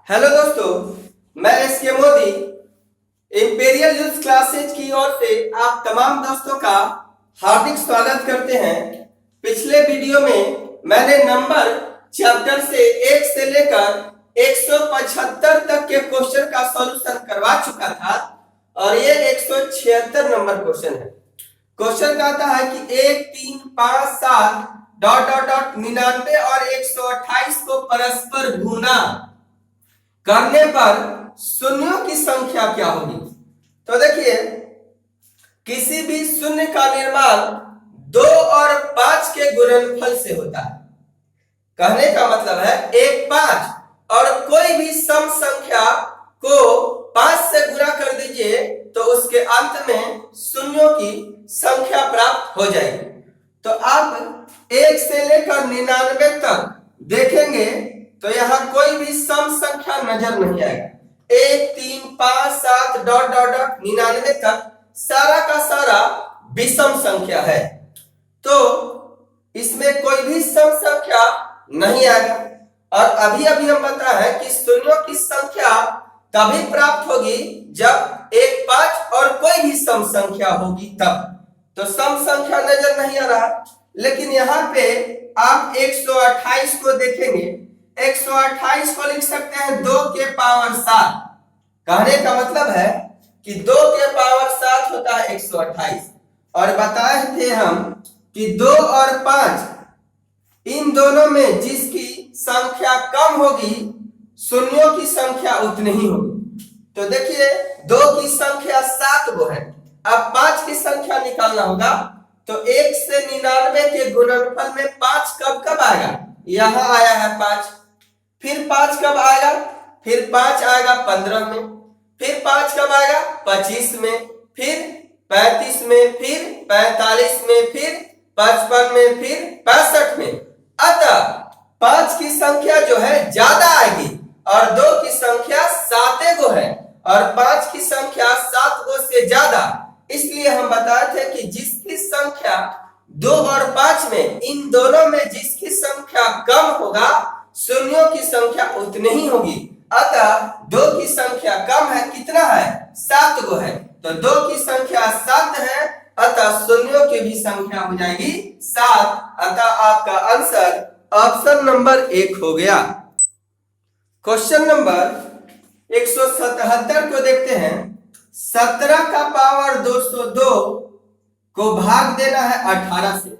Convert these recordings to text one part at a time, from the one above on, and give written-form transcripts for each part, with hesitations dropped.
Hello दोस्तों, मैं SK Modi imperial youth classes की ओर से आप तमाम दोस्तों का हार्दिक स्वागत करते हैं। पिछले वीडियो में मैंने नंबर चैप्टर से 1 से लेकर 175 तक के क्वेश्चन का सॉल्यूशन करवा चुका था और ये 176 नंबर क्वेश्चन है। क्वेश्चन कहता है कि 1, 3, 5, 7 ... 99 और 128 को परस्पर गुना करने पर शून्यों की संख्या क्या होगी। तो देखिए, किसी भी शून्य का निर्माण 2 और 5 के गुणनफल से होता है। कहने का मतलब है 1, 5 और कोई भी सम संख्या को 5 से गुणा कर दीजिए तो उसके अंत में शून्यों की संख्या प्राप्त हो जाएगी। तो आप 1 से लेकर 99 तक देखेंगे तो यहाँ कोई भी सम संख्या नजर नहीं आएगा। 1, 3, 5, 7 ... 99 तक सारा का सारा विषम संख्या है, तो इसमें कोई भी सम संख्या नहीं आएगा। और अभी हम बता है कि शून्यों की संख्या तभी प्राप्त होगी जब 1, 5 और कोई भी सम संख्या होगी तब। तो सम संख्या नजर नहीं आ रहा, लेकिन यहाँ पे आप 128 को देखेंगे। 128 को लिख सकते हैं 2 के पावर 7। कहने का मतलब है कि 2 के पावर 7 होता है 128। और बताए थे हम कि 2 और 5 इन दोनों में जिसकी संख्या कम होगी शून्यों की संख्या उतनी ही होगी। तो देखिए, 2 की संख्या 7 गो है। अब 5 की संख्या निकालना होगा, तो 1 से 99 के गुणनफल में 5 कब आएगा। यहां आया है 5, फिर 5 कब आएगा, फिर 5 आएगा 15 में, फिर 5 कब आएगा 25 में, फिर 35 में, फिर 45 में, फिर 55 में, फिर 65 में। अतः 5 की संख्या जो है ज्यादा आएगी और 2 की संख्या 7 गो है और 5 की संख्या 7 गो से ज्यादा। इसलिए हम बताए थे कि जिसकी संख्या 2 और 5 में इन दोनों में जिसकी संख्या कम होगा शून्यों की संख्या उतनी ही होगी। अतः 2 की संख्या कम है, कितना है 7 गो है, तो 2 की संख्या 7 है, अतः शून्यों की भी संख्या हो जाएगी 7। अतः आपका आंसर ऑप्शन नंबर 1 हो गया। क्वेश्चन नंबर 177 को देखते हैं। 17 का पावर 202 को भाग देना है 18 से।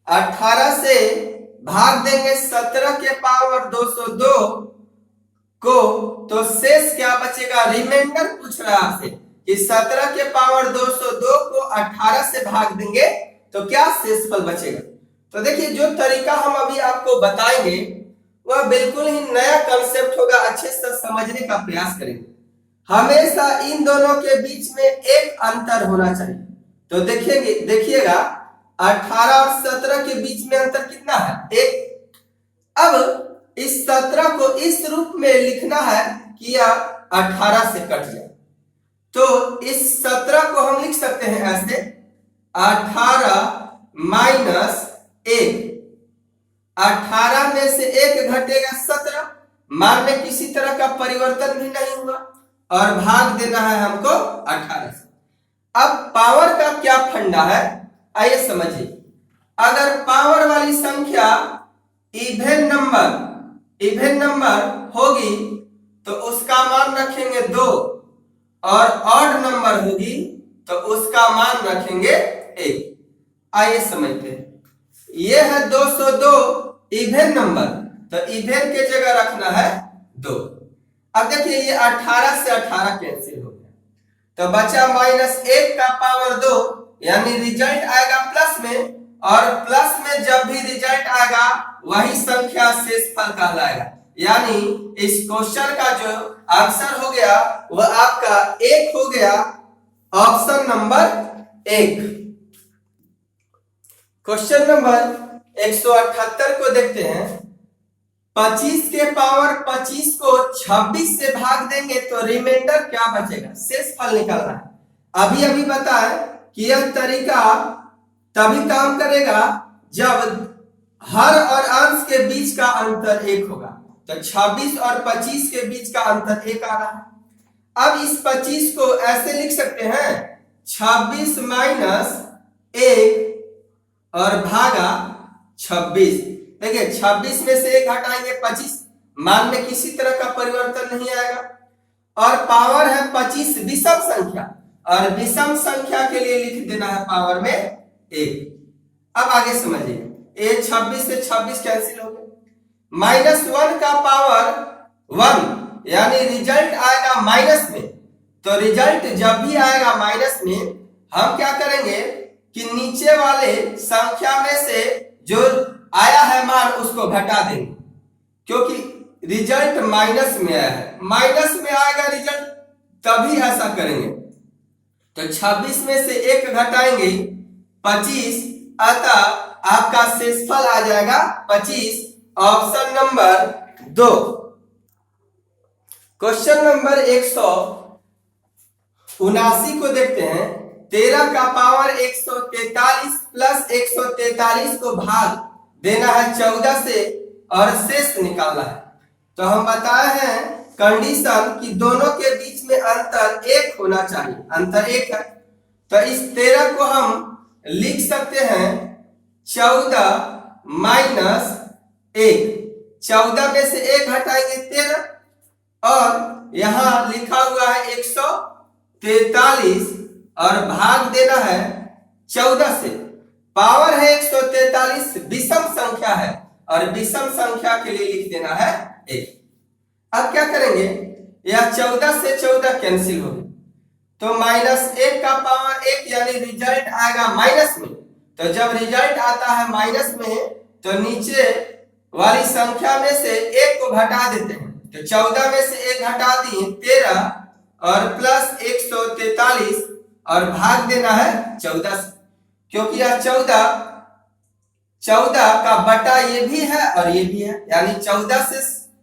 18 से भाग देंगे 17 के पावर 202 को, तो शेष क्या बचेगा। रिमाइंडर पूछ रहा है आपसे कि 17 के पावर 202 को 18 से भाग देंगे तो क्या शेषफल बचेगा। तो देखिए, जो तरीका हम अभी आपको बताएंगे वह बिल्कुल ही नया कंसेप्ट होगा। अच्छे से समझने का प्रयास करेंगे। हमेशा इन दोनों के बीच में एक अंतर होना चाहिए। तो देखिएगा 18 और 17 के बीच में अंतर कितना है, 1। अब इस 17 को इस रूप में लिखना है कि यह 18 से कट जाए, तो इस 17 को हम लिख सकते हैं ऐसे 18 माइनस 1। 18 में से 1 घटेगा 17, मान में किसी तरह का परिवर्तन भी नहीं हुआ और भाग देना है हमको 18 से। अब पावर का क्या फंडा है, आइए समझिए। अगर पावर वाली संख्या इवन नंबर होगी तो उसका मान रखेंगे 2 और ऑड नंबर होगी तो उसका मान रखेंगे 1। आइए समझते हैं। यह है 202 इवन नंबर, तो इवन के जगह रखना है 2। अब देखिए, ये 18 से 18 कैंसिल हो गया, तो बचा -1 का पावर 2, यानी रिजल्ट आएगा प्लस में, और प्लस में जब भी रिजल्ट आएगा वही संख्या शेषफल कहलाएगा। यानी इस क्वेश्चन का जो आंसर हो गया वह आपका 1 हो गया, ऑप्शन नंबर 1। क्वेश्चन नंबर 178 को देखते हैं। 25 के पावर 25 को 26 से भाग देंगे तो रिमाइंडर क्या बचेगा, शेषफल निकालना है। अभी बताएं कि यह तरीका तभी काम करेगा जब हर और अंश के बीच का अंतर 1 होगा। तो 26 और 25 के बीच का अंतर 1 आ रहा है। अब इस 25 को ऐसे लिख सकते हैं 26 माइनस 1 और भागा 26। देखिए 26 में से 1 हटाएंगे 25, मान में किसी तरह का परिवर्तन नहीं आएगा। और पावर है 25 विषम संख्या, और विषम संख्या के लिए लिख देना है पावर में 1। अब आगे समझिए, ये 26 से 26 कैंसिल हो गए। -1 का पावर 1 यानी रिजल्ट आएगा माइनस में। तो रिजल्ट जब भी आएगा माइनस में, हम क्या करेंगे कि नीचे वाले संख्या में से जो आया है मान उसको घटा देंगे, क्योंकि रिजल्ट माइनस में आया है। माइनस में आएगा रिजल्ट तभी ऐसा करेंगे। तो 26 में से 1 घटाएंगे 25, अतः आपका शेषफल आ जाएगा 25, ऑप्शन नंबर 2। क्वेश्चन नंबर 179 को देखते हैं। 13 का पावर 143 प्लस 143 को भाग देना है 14 से और शेष निकालना है। तो हम बताए हैं कंडीशन कि दोनों के बीच में अंतर 1 होना चाहिए, अंतर 1 है। तो इस 13 को हम लिख सकते हैं 14 माइनस 1। 14 में से 1 हटाएंगे 13, और यहां लिखा हुआ है 143 और भाग देना है 14 से। पावर है 143, विषम संख्या है, और विषम संख्या के लिए लिख देना है 1। अब क्या करेंगे, यह 14 से 14 कैंसिल हो गए, तो -1 का पावर 1 यानी रिजल्ट आएगा माइनस में। तो जब रिजल्ट आता है माइनस में, तो नीचे वाली संख्या में से 1 को घटा देते हैं। तो 14 में से 1 घटा दिए 13 और प्लस 143 और भाग देना है 14 से, क्योंकि यह 14 का बटा ये भी है और ये भी है, यानी 14 से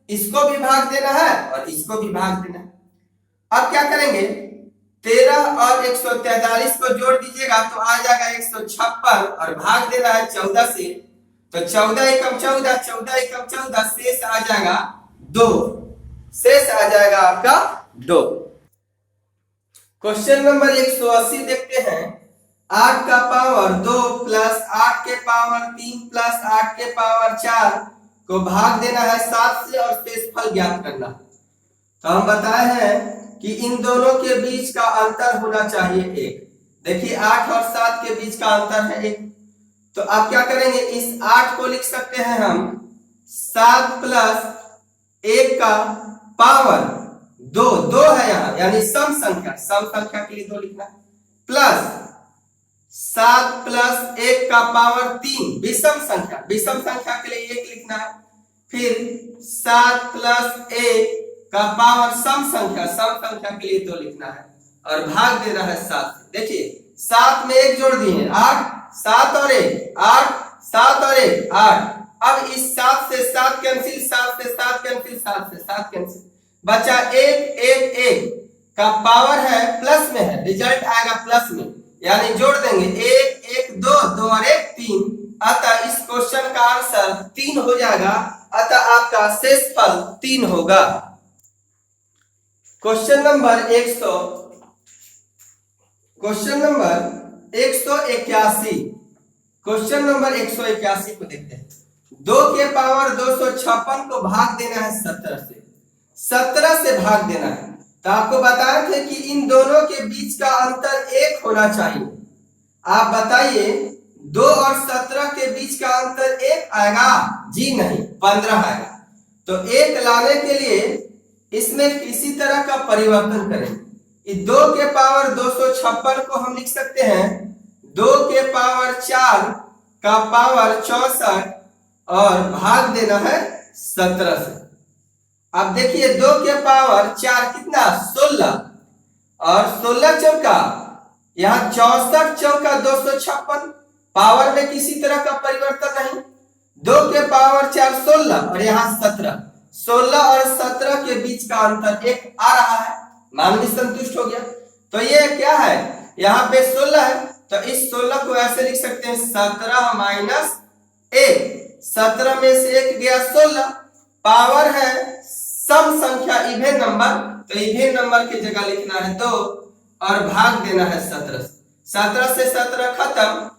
इसको भी भाग देना है और इसको भी भाग देना है। अब क्या करेंगे, 13 और 143 को जोड़ दीजिएगा तो आ जाएगा 156 और भाग देना है 14 से। तो 14 एकम 14, 14 एकम 14, शेष आ जाएगा 2, शेष आ जाएगा आपका 2। क्वेश्चन नंबर 180 देखते हैं। 8 का पावर 2 प्लस 8 के पावर 3 प्लस 8 के पावर 4 को भाग देना है 7 से और शेषफल ज्ञात करना। तो हम बताए हैं कि इन दोनों के बीच का अंतर होना चाहिए 1। देखिए 8 और 7 के बीच का अंतर है 1। तो आप क्या करेंगे, इस 8 को लिख सकते हैं हम 7 प्लस 1 का पावर 2 है यहाँ, यानी सम संख्या के लिए 2 लिखना है, प्लस 7 प्लस 1 का पावर 3 विषम संख्या के लिए 1 लिखना है। फिर 7 प्लस 1 का पावर सम संख्या के लिए 2 लिखना है और भाग देना है 7। देखिए 7 में 1 जोड़ दिए 8, 7 और 1 8, 7 और 1 8। अब इस 7 से 7 कैंसिल, 7 से 7 कैंसिल, 7 से 7 कैंसिल, बचा 1 1 1 का पावर है प्लस में है, रिजल्ट आएगा प्लस में, यानी जोड़ देंगे 1 1 2 2 और 1 3। अतः इस क्वेश्चन का आंसर 3 हो जाएगा, अतः आपका शेषफल 3 होगा। क्वेश्चन नंबर 181 को देखते हैं। 2 के पावर 256 को भाग देना है 17 से भाग देना है। तो आपको बताए थे कि इन दोनों के बीच का अंतर 1 होना चाहिए। आप बताइए 2 और 17 के बीच का अंतर 1 आएगा? जी नहीं, 15 आएगा। तो 1 लाने के लिए इसमें किसी तरह का परिवर्तन करें। 2 के पावर 256 को हम लिख सकते हैं 2 के पावर 4 का पावर 64 और भाग देना है 17 से। अब देखिए 2 के पावर 4 कितना 16 और 16 चौका, यहाँ 64 चौका 256, पावर में किसी तरह का परिवर्तन नहीं। 2 के पावर 4 16 और यहाँ 17, 16 और 17 के बीच का अंतर 1 आ रहा है, मान भी संतुष्ट हो गया। तो ये क्या है, यहाँ पे 16 है, तो इस 16 को ऐसे लिख सकते हैं 17 माइनस 1। 17 में से 1 गया 16 पावर है सम संख्या इवेन नंबर, तो इवेन नंबर की जगह लिखना है 2 और भाग देना है 17 से। 17 से 17 खत्म,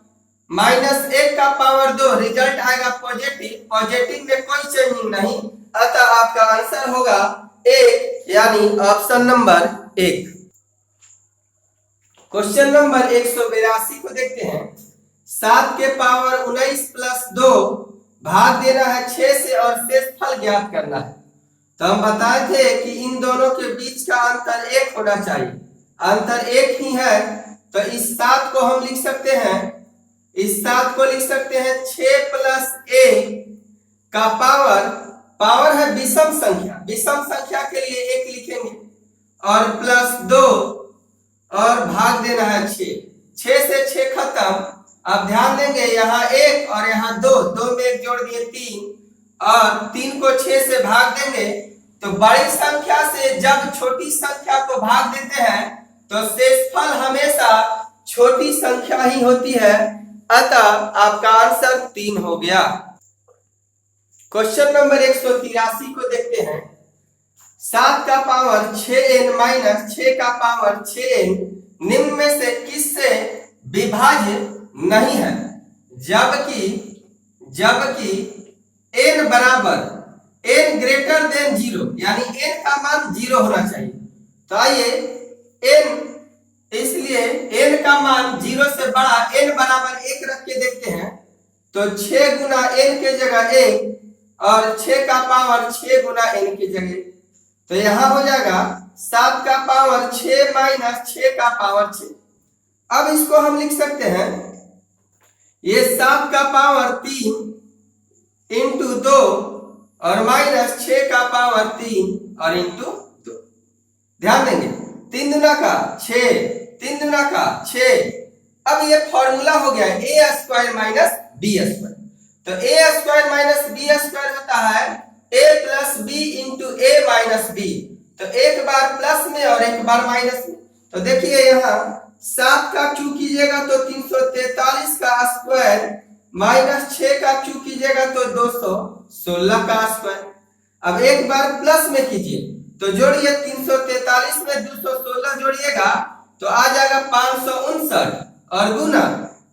-1 का पावर 2, रिजल्ट आएगा पॉजिटिव। पॉजिटिव में कोई चेंजिंग नहीं, अतः आपका आंसर होगा 1, यानी ऑप्शन नंबर 1। क्वेश्चन नंबर 182 को देखते हैं। 7 के पावर 19 प्लस 2 भाग देना है 6 से और शेषफल ज्ञात करना है। तो हम बताए थे कि इन दोनों के बीच का अंतर 1 होना चाहिए, अंतर 1 ही है। तो इस 7 को हम लिख सकते हैं, इस 7 को लिख सकते हैं 6 प्लस a का पावर है विषम संख्या, विषम संख्या के लिए 1 लिखेंगे और प्लस 2 और भाग देना है 6। 6 से 6 खत्म। अब ध्यान देंगे यहाँ 1 और यहाँ 2, 2 में 1 जोड़ दिए 3 और 3 को 6 से भाग देंगे। तो बड़ी संख्या से जब छोटी संख्या को भाग देते हैं तो शेषफल हमेशा छोटी संख्या ही होती है, अतः आपका आंसर 3 हो गया। क्वेश्चन नंबर 183 को देखते हैं। 7 का पावर 6n माइनस 6 का पावर 6n निम्न में से किससे विभाज्य नहीं है, जबकि n बराबर n ग्रेटर देन 0, यानी n का मान 0 होना चाहिए। तो आइए n, इसलिए n का मान 0 से बड़ा, n बराबर 1 रख के देखते हैं। तो 6 गुना n के जगह 1 और 6 का पावर 6 गुना n की जगह, तो यहां हो जाएगा 7 का पावर 6 माइनस 6 का पावर 6। अब इसको हम लिख सकते हैं, ये 7 का पावर 3 इंटू 2 और माइनस 6 का पावर 3 और इंटू 2। ध्यान देंगे 3 दुना का 6, 3 दुना का 6। अब ये फॉर्मूला हो गया A square minus B square. तो A square minus B square होता है a plus B into A minus B. तो एक बार प्लस में और एक बार माइनस में। तो देखिए यहाँ 7 का क्यू कीजिएगा तो 343 का स्क्वायर माइनस 6 का क्यू कीजिएगा तो 216 का स्क्वायर। अब एक बार प्लस में कीजिए तो जोड़िए 343 में 216 जोड़िएगा तो आ जाएगा 559 और गुना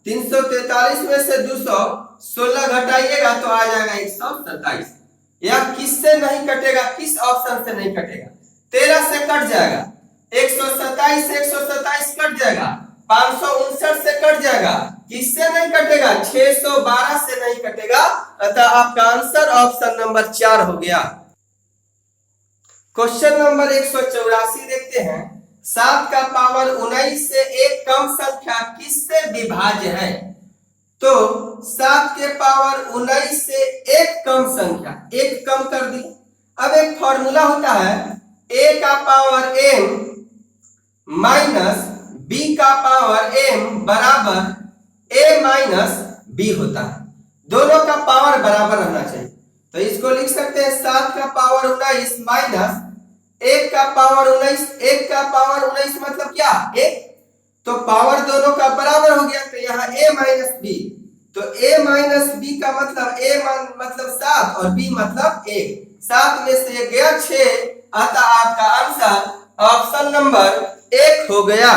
343 में से 216 घटाइएगा तो आ जाएगा 127। यह किससे नहीं कटेगा, किस ऑप्शन से नहीं कटेगा? 13 से कट जाएगा, 127 से 127 कट जाएगा, 559 से कट जाएगा, किससे नहीं कटेगा? 612 से नहीं कटेगा, अतः आपका आंसर ऑप्शन नंबर 4 हो गया। क्वेश्चन नंबर 184 देखते हैं। 7 का पावर 19 से एक कम संख्या किससे विभाज्य है? तो 7 के पावर 19 से एक कम संख्या, एक कम कर दी। अब एक फॉर्मूला होता है a का पावर m माइनस b का पावर m बराबर a माइनस b होता है। दोनों का पावर बराबर रहना चाहिए। तो इसको लिख सकते हैं 7 का पावर 19 माइनस 1 का पावर 19। 1 का पावर 19 मतलब क्या? 1। तो पावर दोनों का बराबर हो गया, तो यहाँ a माइनस b। तो a माइनस b का मतलब a मतलब 7 और b मतलब 1। 7 में से गया 6, अतः आपका आंसर ऑप्शन नंबर 1 हो गया।